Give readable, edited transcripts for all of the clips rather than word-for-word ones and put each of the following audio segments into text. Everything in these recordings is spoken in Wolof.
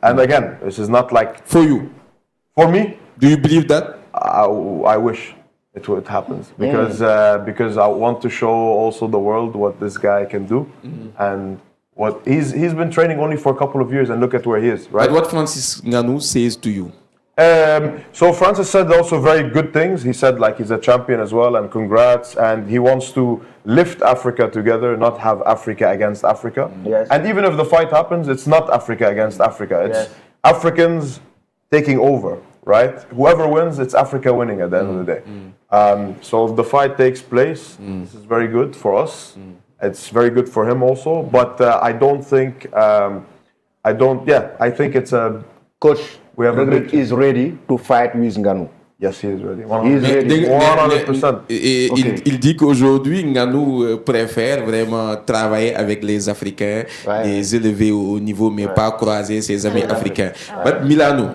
And again, this is not like For you, for me. do you believe that? I wish it happens because I want to show also the world what this guy can do, and what he's been training only for a couple of years, and look at where he is, right? But what Francis Ngannou says to you? So Francis said also very good things. He said like he's a champion as well, and congrats, and he wants to lift Africa together, not have Africa against Africa. Yes. And even if the fight happens, it's not Africa against Africa. It's Africans taking over, right? Whoever wins, it's Africa winning at the end of the day. So if the fight takes place, this is very good for us. It's very good for him also. But I don't think, I think it's a... Coach, We have a Reug good- is ready to fight with Ngannou. Yes, he is ready. He is ready. 100%. Et il dit qu'aujourd'hui, Ngannou préfère vraiment travailler avec les Africains, les élever au niveau, mais pas croiser ses amis africains. But Milano,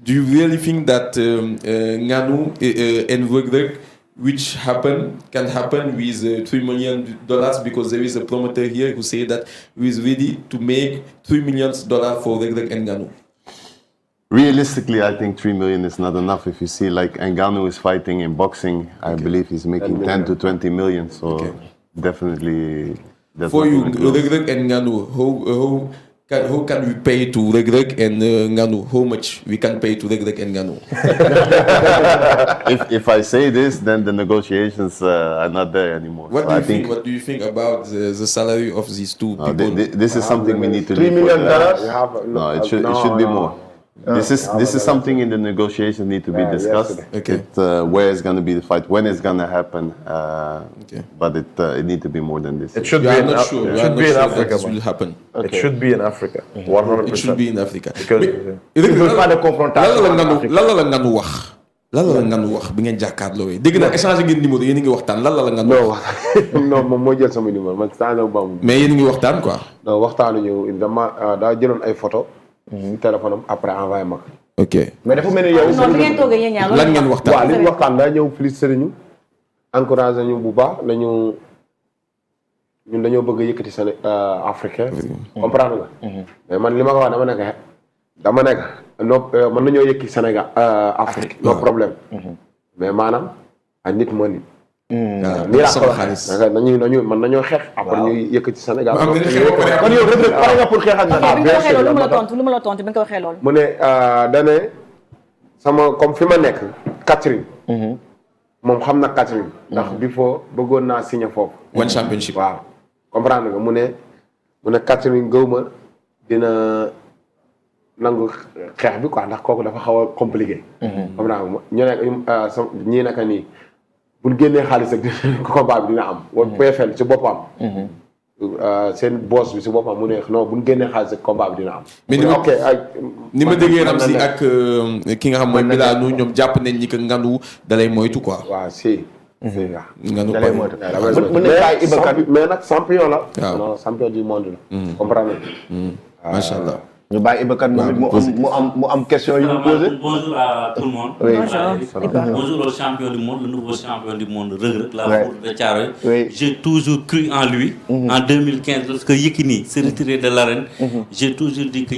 do you really think that Ngannou and Reug, which can happen with $3 million, because there is a promoter here who say that he is ready to make $3 million for Reug and Ngannou? Realistically, I think 3 million is not enough. If you see, like Ngannou is fighting in boxing, I believe he's making 10 to 20 million. So definitely, that's For not you, gonna close. Reug and Ngannou, how can we pay to Reug and Ngannou? How much we can pay to Reug and Ngannou? If I say this, then the negotiations are not there anymore. What So do you I think? What do you think about the salary of these two people? This is something we need to $3 leave million? for No, it should be more. This is something in the negotiations need to be discussed. Okay. Where is going to be the fight? When it's going to happen? But it need to be more than this. It should You be are in not sure. It You are should not be in sure that Africa. this Man. will happen. It should be in Africa. 100%. It should be in Africa. Because Ils veulent pas de confrontation. lan la Ngannou wax lan la Ngannou wax bi ngeen jàkkaarloo dégg naa échange ngeen numéro yéen a ngi waxtaan lan la Ngannou wax non moom moo jël sama numéro man saa na ba mu. mais yéen a ngi waxtaan quoi. non waxtaanuñu dama daa jëloon ay photo ci téléphone am après envoyé ma ko. ok Mais dafa mel ni yow. non bi ngeen toogee yéen ñaar lan ngeen waxtaan. waaw li ñu waxtaan daa ñëw félicité ñu encouragé ñu bu baax nañu ñun dañoo bëgg a yëkkati seen africain. comprendre nga. mais man li ma ko wax dama nekk no mën nañoo yëkkati Sénégal Afrique no problème. mais maanaam ay nit moo nit. nii laa ko waxee nañu mën nañoo xeex. après ñuy yëkkati Sénégal. am ngeen xeex ba pare. Kon yow Reug pare nga pour xeex ak bi nga waxee loolu lu ma la bien sûr. tontu bi nga ko waxee loolu. mu ne dane sama comme fi ma nekk Catherine. moom xam na Catherine. ndax before bëggoon naa signé foofu. One Championship. waaw comprendre nga mu ne Catherine gëw ma dina nangu xeex bi quoi ndax kooku dafa xaw a compliqué. comprendre nga ñu ne ñii naka nii buñ génnee xaalis ak combat bi dina am. wala PFL ci boppam. seen boss bi si boppam mu ne non buñ génnee xaalis ak combat bi dina am. mais ni ma ok ay. ni ma déggee Ramzy ak ki nga xam mooy Milano ñoom jàpp nañ ni que Ngannou dalay moytu quoi. waaw si. waaw. Ngannou dalay quoi. moytu. mën na bàyyi Iba Kane mais nag champion la. waaw. non champion du monde la. comprendre nga. macha allah. ñu bàyyi Iba Kane mu am question yu mu posé. Bonjour à tout le monde. Oui. Bonjour au champion du monde, le nouveau champion du monde, Reug, la Ouais. foule de Thiaroye. Oui. J'ai toujours cru en lui. En 2015, lorsque Yekini s'est retiré de l'arène, j'ai toujours dit que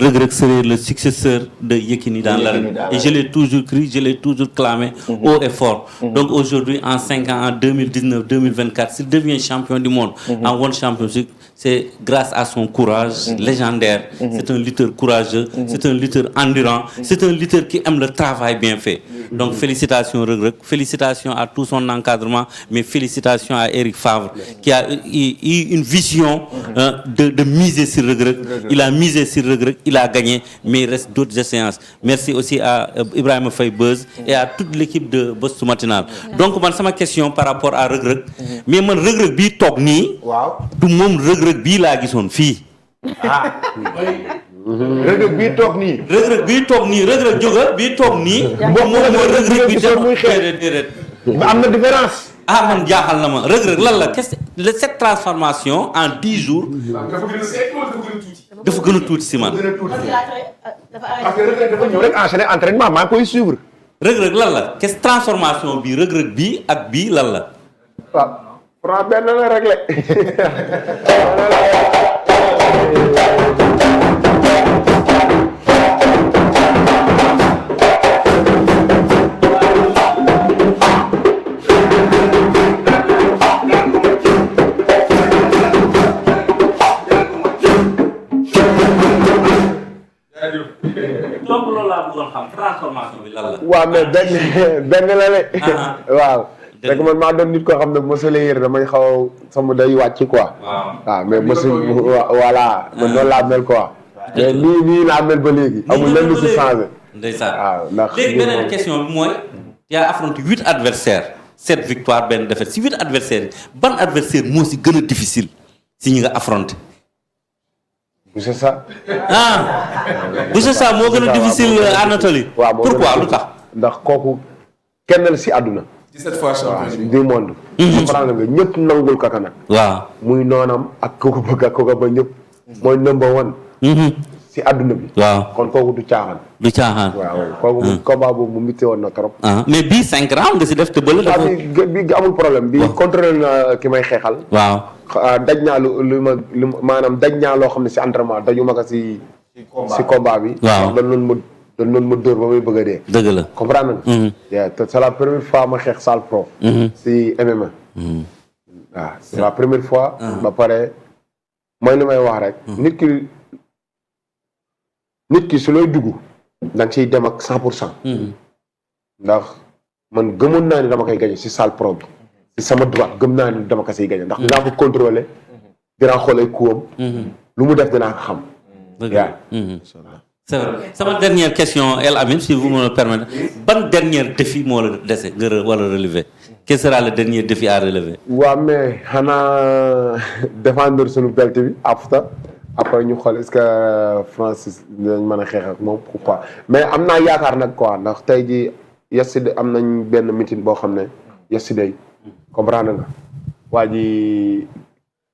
Reug serait le successeur de Yekini dans l'arène. Et je l'ai toujours cru, je l'ai toujours clamé haut et fort. Donc aujourd'hui, en 5 ans, en 2019-2024, s'il devient champion du monde en World Championship, c'est grâce à son courage légendaire. C'est un lutteur courageux, c'est un lutteur endurant, c'est un lutteur qui aime le travail bien fait. Donc félicitations Reug, félicitations à tout son encadrement, mais félicitations à Eric Favre qui a eu une vision de miser sur Reug. Il a misé sur Reug, il a gagné, mais il reste d'autres échéances. Merci aussi à Ibrahima Faye Beuz et à toute l'équipe de Boss Matinal. Donc man sama question par rapport à Reug, mais man Reug bi tok ni waaw. du moom Reug bii laa gisoon fii. Reug bii toog nii. Reug bii toog nii Reug jógal bii toog nii. moom mooy Reug bi toog déedéet. am na différence. ah man jaaxal na ma Reug lan la qu'est-ce que cette transformation en 10 jours. dafa gën a tuuti si man. Parce que Reug dafa ñëw rek enchaîner entraînement maa ngi koy suivre. Reug lan la qu'est-ce transformation bi Reug bii ak bii lan la. waaw Franc benn la réglé. donc loolu laa bëggoon xam transformation bi lan la. waaw mais benn la de. waaw. fekk man maa doon nit koo xam ne bu ma solee yére damay xaw sama day wàcc quoi. waaw mais mosu voilà man noonu laa mel quoi. mais nii laa mel ba léegi. amul lenn lu si changé. ndeysaan waaw ndax léegi beneen question bi mooy. yaa affronté 8 adversaires 7 victoires benn défaite si 8 adversaires yi ban adversaire moo si gën a difficile si ñi nga affronté. Boucher Sa. Boucher Sa moo gën a difficile Anatoly. waaw pourquoi lu tax. ndax kooku kenn la si àdduna. 17 fois champion du monde. comprendre nga ñëpp nangul kaka nag. waaw muy noonam ak kooku bëgg ak kooku ba ñëpp. mooy number one. si àdduna bi. waaw kon kooku du caaxaan. du caaxaan. waaw kooku combat boobu mu métti woon na trop. mais bii 5 rounds nga si def te bële dafa. bi amul problème bi contrôlé na ki may xeexal. waaw. daj naa lu maanaam daj naa loo xam ne si entraînement daju ma ko si combat bi. waaw dañ doon ma dóor ba muy bëgg a dee. dëgg la comprendre nga. te c'est la première fois ma xeex salle pro. si MMA. waaw c'est la première fois. ba pare mooy li may wax rek. nit ki su looy dugg da nga ciy dem ak 100%. ndax man gëmoon naa ni dama koy gañe si salle pro bi. si sama droite gëm naa ni dama ko siy gañe ndax dinaa ko contrôler. dinaa xool ay kuwam. lu mu def dinaa ko xam. c'est vrai sama dernière question El Amin si vous me le permettez ban dernier défi moo la dese nga war a relever quel sera le dernier défi à relever. waaw mais xanaa défendre suñu belt bi après ñu xool est-ce que Francis dinañ mën a xeex ak moom ou pas mais am naa yaakaar nag quoi ndax tey jii yesterday am nañ benn meeting boo xam ne yesterday comprendre nga waa ji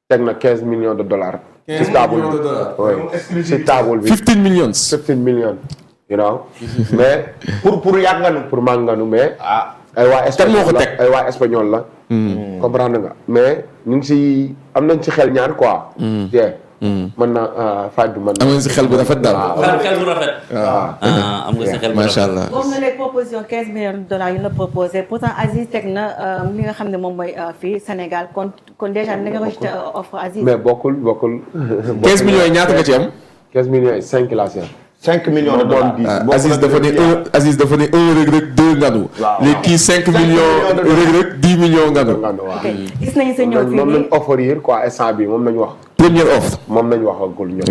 teg na $15 millions. ci table bi ci table bi 15 millions. 15 millions. you know mais pour yàgganu pour mànganu mais ay waa espagnol la ay waa espagnol la. comprendre nga mais ñu ngi si am nañ ci xel ñaar quoi. mën na faaj bi mën na. am nga si xel bu rafet daal. xel bu rafet. am nga si xel bu rafet. macha allah. moom na les propositions $15 millions yi la proposé pourtant Aziz teg na li nga xam ne moom mooy fii Sénégal kon déjà ni nga rejeté offre Aziz. mais bokkul. 15 millions yi ñaata nga ci am. 15 millions yi 5 la si am. 5 millions de dollars. Aziz dafa ne 1 Reug Reug 2 Nganu. léegi kii 5 millions Reug Reug 10 millions Nganu. ok gis nañu sa ñëw fii moom lañ offrir quoi instant bi moom lañu wax. première offre. moom lañu wax agul ñoom.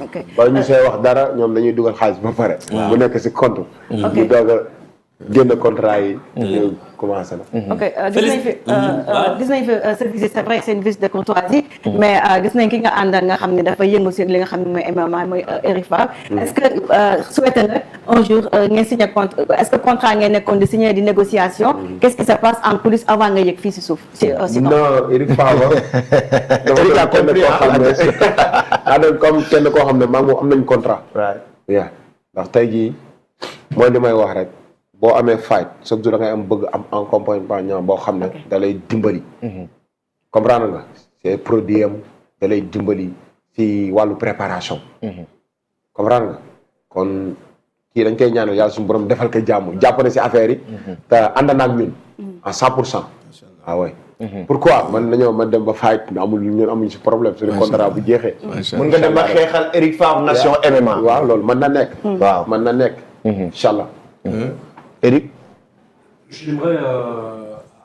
ok ba ñu see wax dara ñoom dañuy dugal xaalis ba pare. bu nekk si compte. ñu doog a génn contrat yi. ñu commencé na. ok gis nañ fi sa visite c'est vrai que c'est une visite de courtoisie. mais gis nañ ki nga àndal nga xam ne dafa yëngu si li nga xam ne mooy MMA mooy Eric Favre. est-ce que souhaité nga un jour ngeen signé est-ce que contrat ngeen nekkoon di signé di négociation. qu'est-ce qui se passe en coulisses avant nga yëg fii si suuf si non Eric Favre. dafa doon comme kenn koo xam ne maa ngi am nañ contrat. waaw ndax tey jii mooy li may wax rek. boo amee fight chaque jour da ngay am bëgg am accompagnement boo xam ne da lay dimbali. comprendre nga c'est produit am da lay dimbali ci wàllu préparation. comprendre nga kon kii dañ koy ñaanal yàlla suñu borom defal ko jàmm jàpp na ci affaire yi. te ànd na ak ñun. à 100%. ah ouais. pourquoi man dem ba fight ñun amuñu ci problème suñu contrat bu jeexee. mën nga dem ba xeexal Eric Favre nation MMA. waaw loolu mën na nekk. waaw mën na nekk. incha allah. Eric? J'aimerais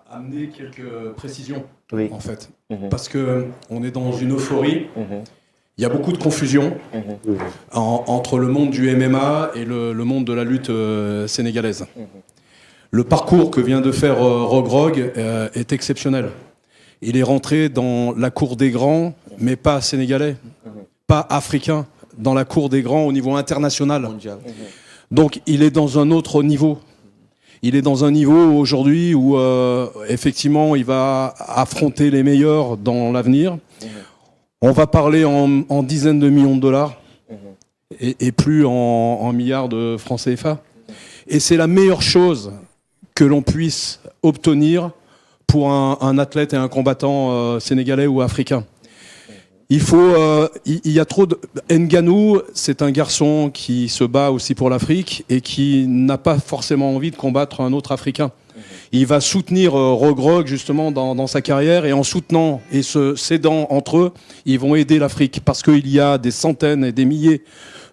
amener quelques précisions, en fait. Parce qu'on est dans une euphorie. Il y a beaucoup de confusion entre le monde du MMA et le monde de la lutte sénégalaise. Le parcours que vient de faire Rogrog est exceptionnel. Il est rentré dans la cour des grands, mais pas sénégalais, pas africain, dans la cour des grands au niveau international. Donc il est dans un autre niveau. Il est dans un niveau aujourd'hui où effectivement il va affronter les meilleurs dans l'avenir. On va parler en dizaines de millions de dollars et plus en milliards de francs CFA. Et c'est la meilleure chose que l'on puisse obtenir pour un athlète et un combattant sénégalais ou africain. Il y a trop de... Ngannou, c'est un garçon qui se bat aussi pour l'Afrique et qui n'a pas forcément envie de combattre un autre Africain. Il va soutenir Rogrog justement dans sa carrière et en soutenant et se s'aidant entre eux, ils vont aider l'Afrique parce qu'il y a des centaines et des milliers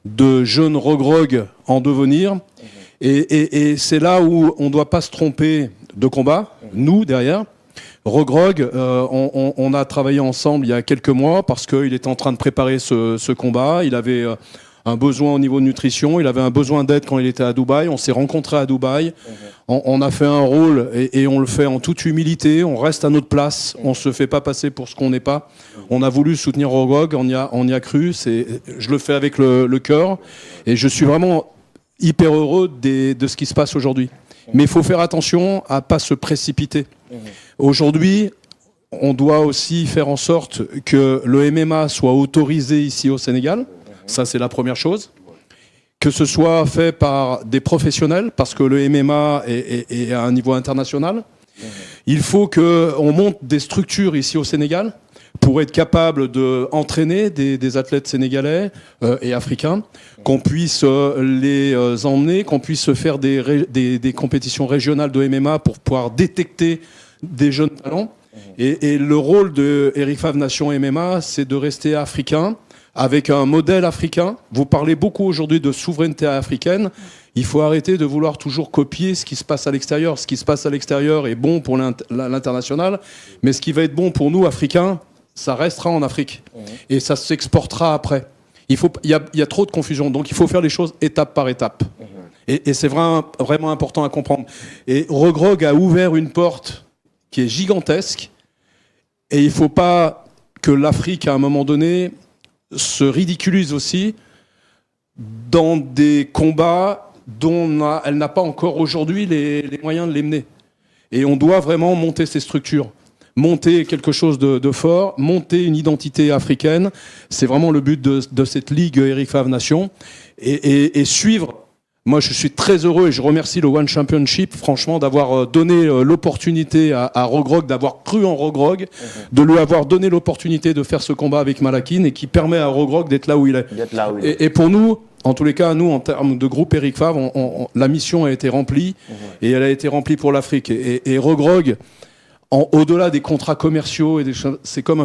de jeunes Rogrog en devenir. Et c'est là où on ne doit pas se tromper de combat, nous derrière. Rogrog, on a travaillé ensemble il y a quelques mois parce qu'il était en train de préparer ce combat. Il avait un besoin au niveau de nutrition, il avait un besoin d'aide quand il était à Dubaï. On s'est rencontrés à Dubaï. On a fait un rôle et on le fait en toute humilité. On reste à notre place. On ne se fait pas passer pour ce qu'on n'est pas. On a voulu soutenir Rogrog, on y a cru. Je le fais avec le cœur. Et je suis vraiment hyper heureux de ce qui se passe aujourd'hui. Mais il faut faire attention à ne pas se précipiter. Aujourd'hui, on doit aussi faire en sorte que le MMA soit autorisé ici au Sénégal. Ça, c'est la première chose. Que ce soit fait par des professionnels, parce que le MMA est à un niveau international. Il faut qu'on monte des structures ici au Sénégal pour être capable d'entraîner des athlètes sénégalais et africains, qu'on puisse les emmener, qu'on puisse faire des compétitions régionales de MMA pour pouvoir détecter des jeunes talents. Et le rôle de Eric Favre Nation MMA, c'est de rester africain, avec un modèle africain. Vous parlez beaucoup aujourd'hui de souveraineté africaine. Il faut arrêter de vouloir toujours copier ce qui se passe à l'extérieur. Ce qui se passe à l'extérieur est bon pour l'international, mais ce qui va être bon pour nous, Africains, ça restera en Afrique. Et ça s'exportera après. Il y a trop de confusion, donc il faut faire les choses étape par étape. Et c'est vraiment important à comprendre. Et Rogrog a ouvert une porte qui est gigantesque, et il ne faut pas que l'Afrique, à un moment donné, se ridiculise aussi dans des combats dont elle n'a pas encore aujourd'hui les moyens de les mener. Et on doit vraiment monter ces structures, monter quelque chose de fort, monter une identité africaine. C'est vraiment le but de cette Ligue Eric Favre Nation. Et suivre. Moi, je suis très heureux et je remercie le One Championship, franchement, d'avoir donné l'opportunité à Rogrog, d'avoir cru en Rogrog, de lui avoir donné l'opportunité de faire ce combat avec Malakin et qui permet à Rogrog d'être là où il est. Et pour nous, en tous les cas, nous, en termes de groupe Eric Favre, la mission a été remplie et elle a été remplie pour l'Afrique. Et Rogrog, au-delà des contrats commerciaux, c'est comme un